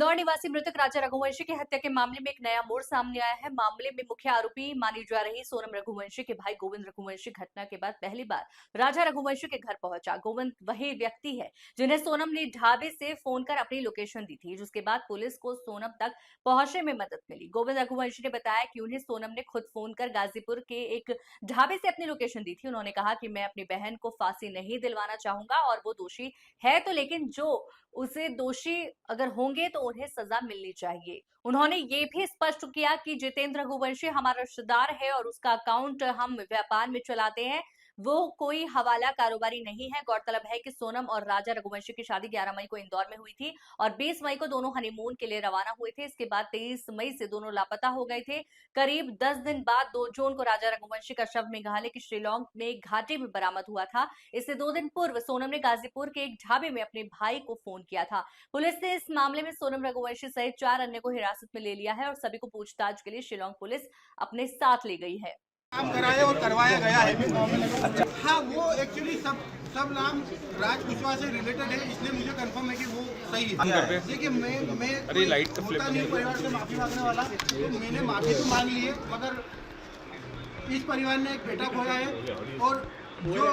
इंदौर निवासी मृतक राजा रघुवंशी की हत्या के मामले में एक नया मोड़ सामने आया है। मामले में मुख्य आरोपी मानी जा रही सोनम रघुवंशी के भाई गोविंद रघुवंशी घटना के बाद पहली बार राजा रघुवंशी के घर पहुंचा। गोविंद वही व्यक्ति है जिन्हें सोनम ने ढाबे से फोन कर अपनी लोकेशन दी थी, जिसके बाद पुलिस को सोनम तक पहुंचने में मदद मिली। गोविंद रघुवंशी ने बताया कि उन्हें सोनम ने खुद फोन कर गाजीपुर के एक ढाबे से अपनी लोकेशन दी थी। उन्होंने कहा कि मैं अपनी बहन को फांसी नहीं दिलवाना चाहूंगा और वो दोषी है तो, लेकिन जो उसे दोषी अगर होंगे तो उन्हें सजा मिलनी चाहिए। उन्होंने ये भी स्पष्ट किया कि जितेंद्र रघुवंशी हमारा रिश्तेदार है और उसका अकाउंट हम व्यापार में चलाते हैं, वो कोई हवाला कारोबारी नहीं है। गौरतलब है कि सोनम और राजा रघुवंशी की शादी 11 मई को इंदौर में हुई थी और 20 मई को दोनों हनीमून के लिए रवाना हुए थे। इसके बाद 23 मई से दोनों लापता हो गए थे। करीब 10 दिन बाद 2 जून को राजा रघुवंशी का शव मेघालय के शिलोंग में घाटी में बरामद हुआ था। इससे 2 दिन पूर्व सोनम ने गाजीपुर के एक ढाबे में अपने भाई को फोन किया था। पुलिस ने इस मामले में सोनम रघुवंशी सहित 4 अन्य को हिरासत में ले लिया है और सभी को पूछताछ के लिए शिलोंग पुलिस अपने साथ ले गई है। काम कराया और करवाया गया है। अच्छा, हाँ, वो एक्चुअली सब नाम राज कुशवाहा से रिलेटेड है, इसलिए मुझे कंफर्म है कि वो सही है। देखिए, मैं होता नहीं परिवार से माफी मांगने वाला, तो मैंने माफी तो मांग ली है, मगर इस परिवार ने एक बेटा खोया है और जो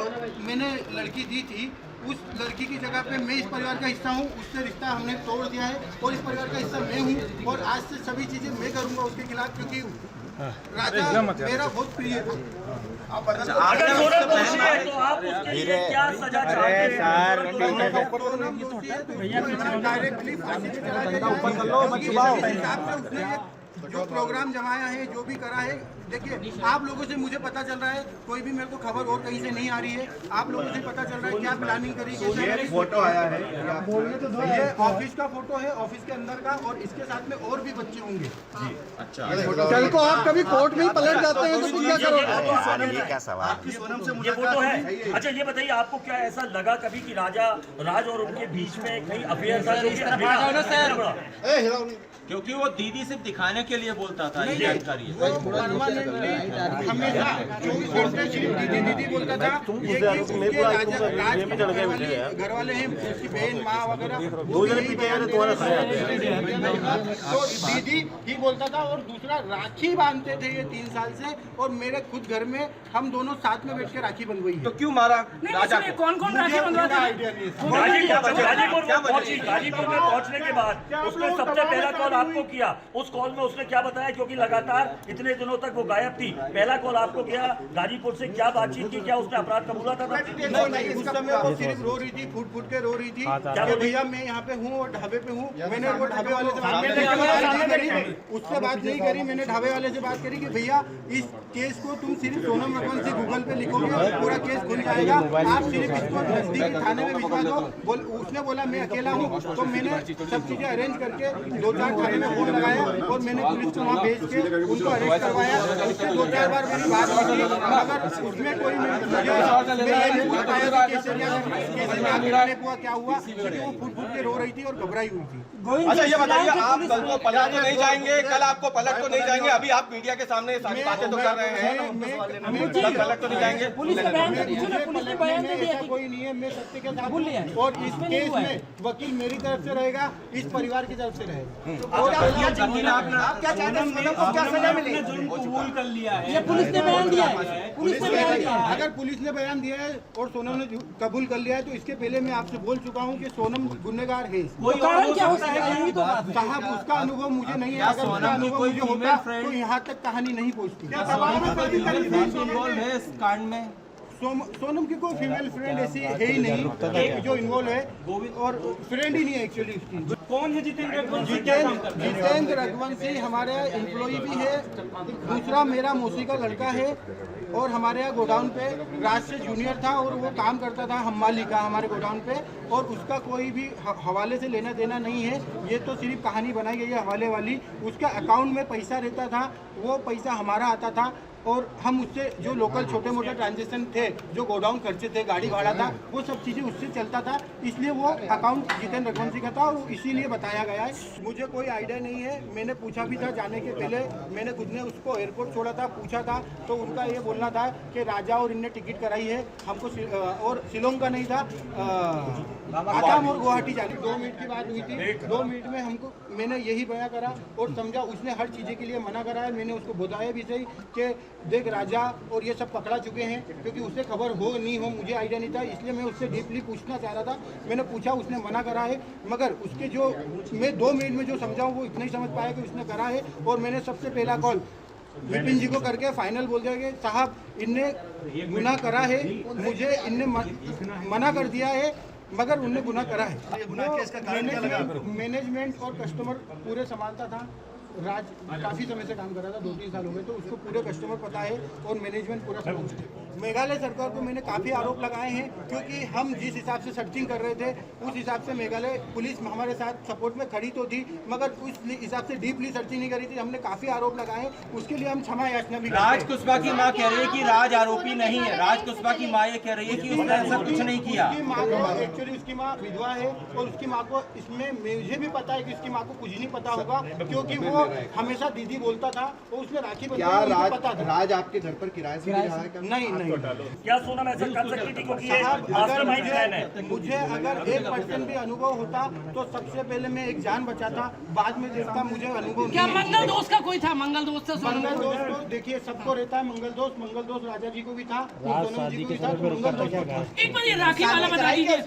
मैंने लड़की दी थी उस लड़की की जगह पे मैं इस परिवार का हिस्सा हूँ, उससे रिश्ता हमने तोड़ दिया है और इस परिवार का हिस्सा मैं हूँ और आज से सभी चीजें मैं करूँगा उसके खिलाफ, क्योंकि राजा मेरा बहुत प्रिय था। अगर सोनम दोषी है तो आप उसके लिए क्या सजा चाहते हैं? डायरेक्टली फांसी पे चला जाए। जो प्रोग्राम जमाया है, जो भी करा है, देखिए आप लोगों से मुझे पता चल रहा है, कोई भी मेरे को खबर और कहीं से नहीं आ रही है। आप लोगों से पता चल रहा है क्या प्लानिंग करी, कैसे फोटो आया है, ये ऑफिस का फोटो है, ऑफिस के अंदर का, और इसके साथ में और भी बच्चे होंगे। अच्छा, कल को आप कभी कोर्ट में पलट जाते हैं तो तुम क्या करोगे? ये क्या सवाल? आपकी सोनम से ये फोटो है। अच्छा, ये बताइए, आपको क्या ऐसा लगा कभी कि राज और उनके बीच में कहीं अफेयर था? क्योंकि वो दीदी सिर्फ दिखाने के लिए बोलता था, ये जानकारी है। हमेशा 24 घंटे सिर्फ दीदी बोलता था। घर वाले हैं, उसकी बहन माँ वगैरह, तो दीदी ही बोलता था। और दूसरा, राखी बांधते थे ये 3 साल से, और मेरे खुद घर में हम दोनों साथ में बैठ के राखी बंधवाई है। तो क्यों मारा राजा को? कौन राखी बंधवाता? आइडिया नहीं है। गाजीपुर में पहुंचने के बाद उसने सबसे पहला कॉल आपको किया। उस कॉल में उसने क्या बताया, क्योंकि लगातार इतने दिनों तक वो गायब थी? पहला कॉल आपको किया, गाजीपुर से क्या बातचीत की, क्या उसने अपराध कबूला था? नहीं, उस समय वो सिर्फ रो रही थी, फूट के रो रही थी कि भैया मैं यहाँ पे हूँ और ढाबे पे हूँ। मैंने वो ढाबे वाले से बात उससे बात नहीं करी, मैंने ढाबे वाले से बात करी कि भैया इस केस को तुम सिर्फ सोनम रघुवंशी गूगल पे लिखोगे, पूरा केस खुल जाएगा, आप सिर्फ इसको नजदीकी थाने में भिजवा दो। उसने बोला मैं अकेला हूँ, तो मैंने सब चीजें अरेंज करके 2-4 थाने में फोन लगाया और मैंने पुलिस को वहाँ भेज के उनको अरेस्ट करवाया। उससे 2-4 बार मेरी बात हुई, मगर उसमें कोई क्या हुआ, क्योंकि वो फूट के रो रही थी और घबराई हुई थी। अच्छा, ये बताइए, आप कल को पलट तो नहीं जाएंगे? कल आपको पलट तो नहीं जाएंगे? अभी आप मीडिया के सामने सारी बातें तो कर रहे हैं, पलट तो नहीं जाएंगे? ऐसा कोई नहीं है, मैं सत्य के साथ हूं और इस केस में वकील मेरी तरफ से रहेगा, इस परिवार की तरफ से रहेगा। आप क्या चाहते हैं, सोनम को क्या सजा मिले? कबूल कर लिया है, ये पुलिस ने बयान दिया है। पुलिस ने बयान दिया है। अगर पुलिस ने बयान दिया है और सोनम ने कबूल कर लिया है, तो इसके पहले मैं आपसे बोल चुका हूं कि सोनम गुनहगार है। कोई कारण क्या हो सकता है? साहब, उसका अनुभव मुझे नहीं है। अगर उसका अनुभव मुझे होता तो यहाँ तक कहानी नहीं पहुँचती। सोनम की कोई फीमेल फ्रेंड ऐसी है ही नहीं जो इन्वॉल्व है, और फ्रेंड ही नहीं है एक्चुअली उसकी। कौन है जितेंद्र रघुवंशी? जितेंद्र रघुवंशी हमारे एम्प्लॉई भी है, दूसरा मेरा मौसी का लड़का है और हमारे यहाँ गोडाउन पे राज से जूनियर था और वो काम करता था हम्माली का हमारे गोडाउन पे, और उसका कोई भी हवाले से लेना देना नहीं है। ये तो सिर्फ कहानी बनाई गई है हवाले वाली। उसका अकाउंट में पैसा रहता था, वो पैसा हमारा आता था। और हम उससे जो लोकल छोटे मोटे ट्रांजेक्शन थे, जो गोडाउन खर्चे थे, गाड़ी भाड़ा था, वो सब चीज़ें उससे चलता था, इसलिए वो अकाउंट जितेंद्र रघुवंशी का था और इसीलिए बताया गया है। मुझे कोई आइडिया नहीं है, मैंने पूछा भी था जाने के पहले, मैंने खुद ने उसको एयरपोर्ट छोड़ा था, पूछा था, तो उनका ये बोलना था कि राजा और इनने टिकट कराई है हमको, और शिलोंग का नहीं था, आसाम और गुवाहाटी जाने। 2 मिनट की बात हुई थी, 2 मिनट में हमको मैंने यही बयां करा और समझा, उसने हर चीज़ें के लिए मना करा है। मैंने उसको बताया भी सही कि देख राजा और ये सब पकड़ा चुके हैं, क्योंकि उससे खबर हो नहीं हो मुझे आइडिया नहीं था, इसलिए मैं उससे डीपली पूछना चाह रहा था। मैंने पूछा, उसने मना करा है, मगर उसके जो मैं 2 मिनट में जो समझाऊँ वो इतना ही समझ पाया कि उसने करा है। और मैंने सबसे पहला कॉल विपिन जी को करके फाइनल बोल दिया कि साहब इनने गुनाह करा है, मुझे इनने मना कर दिया है, मगर उनने गुनाह करा है। मैनेजमेंट और कस्टमर पूरे संभालता था। राज काफ़ी समय से काम कर रहा था, 2-3 साल हो गए, तो उसको पूरे कस्टमर पता है और मैनेजमेंट पूरा समझते हैं। मेघालय सरकार को मैंने काफ़ी आरोप लगाए हैं, क्योंकि हम जिस हिसाब से सर्चिंग कर रहे थे उस हिसाब से मेघालय पुलिस हमारे साथ सपोर्ट में खड़ी तो थी, मगर उस हिसाब से डीपली सर्चिंग नहीं करी थी। हमने काफ़ी आरोप लगाए हैं, उसके लिए हम क्षमा याचना भी। राज कुशवाहा की मां कह रही है कि राज आरोपी नहीं है। राज कुशवाहा की मां ये कह रही है कि उसने ऐसा कुछ नहीं किया। उसकी माँ को एक्चुअली उसकी माँ विधवा है और उसकी माँ को इसमें मुझे भी पता है कि उसकी माँ को कुछ नहीं पता होगा, क्योंकि वो हमेशा दीदी बोलता था और उसने राखी बंधवाई, पता था। राज आपके घर पर किराए से रहा है? नहीं क्या सोनम ऐसा कर सकती थी क्योंकि ये साहब, अगर मास्टरमाइंड प्लान है? मुझे अगर 1% भी अनुभव होता तो सबसे पहले मैं एक जान बचाता, बाद में देखता। मुझे अनुभव क्या नहीं है। मंगल दोस्त का कोई था? मंगल दोस्त था? मंगल दोस्त तो देखिए सबको रहता है, मंगल दोस्त राजा जी को भी था, सोनम जी को भी था, तो मंगल दोस्त को था। एक बार ये राखी वाला बता दीजिए,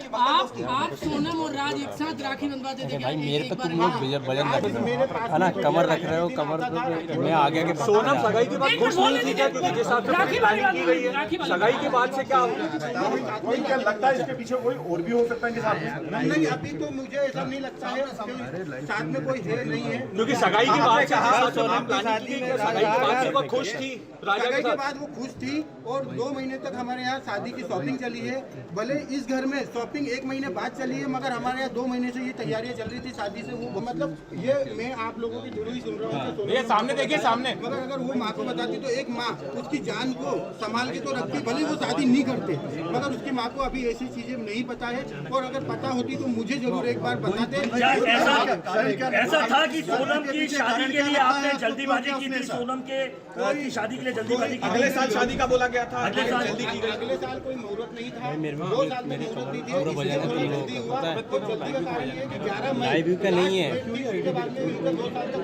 आप सोनम और राज एक साथ राखी बंधवाते थे क्या? मेरे पे तुम लोग वजन रख रहे मेरे पास हो, है ना, कमर रख रहे हो, कमर पे मैं आगे के सोनम सगाई के बाद खुश नहीं थी क्या? क्योंकि जिस हिसाब से राखी वाली बात राखी वाली सगाई के बाद से क्या कोई क्या लगता है इसके पीछे कोई और भी हो सकता है इनके साथ? नहीं, अभी तो मुझे ऐसा नहीं लगता है, क्योंकि साथ में कोई है नहीं है। क्योंकि सगाई के बाद से सगाई के बाद से वो खुश थी राजा सगाई के के साथ। बाद वो खुश थी और 2 महीने तक हमारे यहाँ शादी की शॉपिंग चली है। भले इस घर में शॉपिंग 1 महीने बाद चली है, मगर हमारे यहाँ 2 महीने से ये तैयारियां चल रही थी शादी से। वो मतलब ये मैं आप लोगों की जुड़ी सुन रहा हूँ, ये सामने देखिए, सामने। मगर अगर वो माँ को बताती तो एक माँ उसकी जान को संभाल के तो रखती, भले वो शादी नहीं करते, मगर उसकी माँ को अभी ऐसी चीजें नहीं पता है। और अगर पता होती तो मुझे जरूर एक बार बताते। क्या ऐसा था कि सोनम की शादी के लिए आपने जल्दीबाजी की थी? सोनम के शादी के लिए जल्दीबाजी की? अगले साल शादी का बोला गया था, अगले साल जल्दी की गई। अगले साल कोई मुहूर्त नहीं था, 2 साल में मुहूर्त नहीं थी, जल्दी हुआ। और जल्दी का कारण ये कि 11 मई लाइव का नहीं है। उसके बाद में 2 साल तक